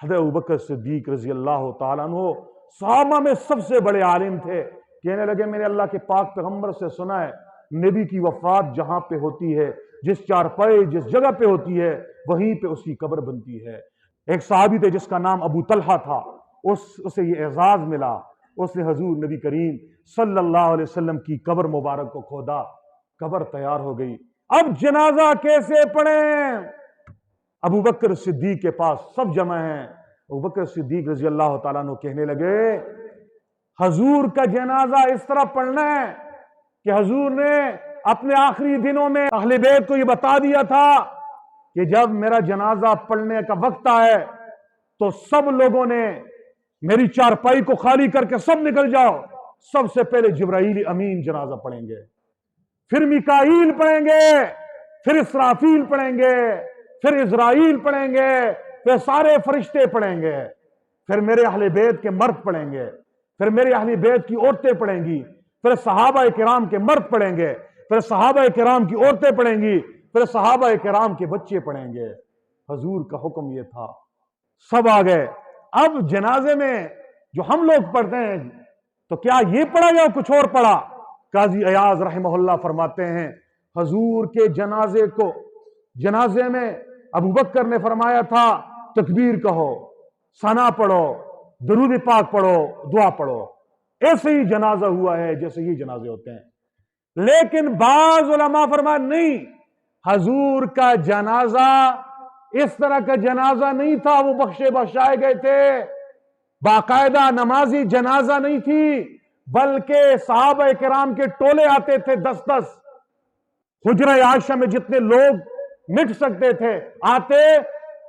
حضرت ابوبکر صدیق رضی اللہ تعالیٰ عنہ صحابہ میں سب سے بڑے عالم تھے. کہنے لگے میں نے اللہ کے پاک پیغمبر سے سنا ہے نبی کی وفات جہاں پہ ہوتی ہے، جس چارپائے جس جگہ پہ ہوتی ہے وہیں پہ اس کی قبر بنتی ہے. ایک صحابی تھے جس کا نام ابو طلحہ تھا، اسے یہ اعزاز ملا، اس نے حضور نبی کریم صلی اللہ علیہ وسلم کی قبر مبارک کو کھودا، قبر تیار ہو گئی. اب جنازہ کیسے پڑھیں؟ ابو بکر صدیق کے پاس سب جمع ہیں. ابو بکر صدیق رضی اللہ تعالیٰ عنہ کہنے لگے حضور کا جنازہ اس طرح پڑھنا ہے کہ حضور نے اپنے آخری دنوں میں اہل بیت کو یہ بتا دیا تھا کہ جب میرا جنازہ پڑھنے کا وقت آئے تو سب لوگوں نے میری چارپائی کو خالی کر کے سب نکل جاؤ. سب سے پہلے جبرائیل امین جنازہ پڑھیں گے، پھر میکائیل پڑھیں گے، پھر اسرافیل پڑھیں گے، پھر اسرائیل پڑھیں گے، پھر سارے فرشتے پڑھیں گے، پھر میرے اہل بیت کے مرد پڑھیں گے، پھر میرے اہل بیت کی عورتیں پڑھیں گی، پھر صحابہ کرام کے مرد پڑھیں گے، پھر صحابہ کرام کی عورتیں پڑھیں گی، پھر صحابہ کرام کے بچے پڑھیں گے. حضور کا حکم یہ تھا. سب آ گئے. اب جنازے میں جو ہم لوگ پڑھتے ہیں تو کیا یہ پڑھا یا کچھ اور پڑھا؟ قاضی ایاز رحمہ اللہ فرماتے ہیں حضور کے جنازے میں ابو بکر نے فرمایا تھا تکبیر کہو، ثنا پڑھو، درود پاک پڑھو، دعا پڑھو. ایسے ہی جنازہ ہوا ہے جیسے ہی جنازے ہوتے ہیں. لیکن بعض علماء فرمایا نہیں، حضور کا جنازہ اس طرح کا جنازہ نہیں تھا، وہ بخشے بخشائے گئے تھے، باقاعدہ نمازی جنازہ نہیں تھی، بلکہ صحابہ کرام کے ٹولے آتے تھے 10-10. حجرہ عائشہ میں جتنے لوگ مٹ سکتے تھے آتے،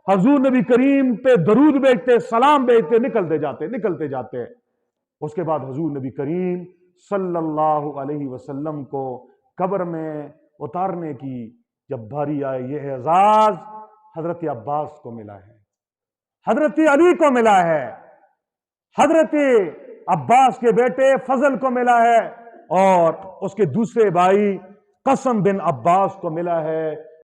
حضور نبی کریم پہ درود بھیجتے، سلام بھیجتے، نکلتے جاتے. اس کے بعد حضور نبی کریم صلی اللہ علیہ وسلم کو قبر میں اتارنے کی جب باری آئے، یہ اعزاز حضرت عباس کو ملا ہے، حضرت علی کو ملا ہے، حضرت عباس کے بیٹے فضل کو ملا ہے، اور اس کے دوسرے بھائی قاسم بن عباس کو ملا ہے.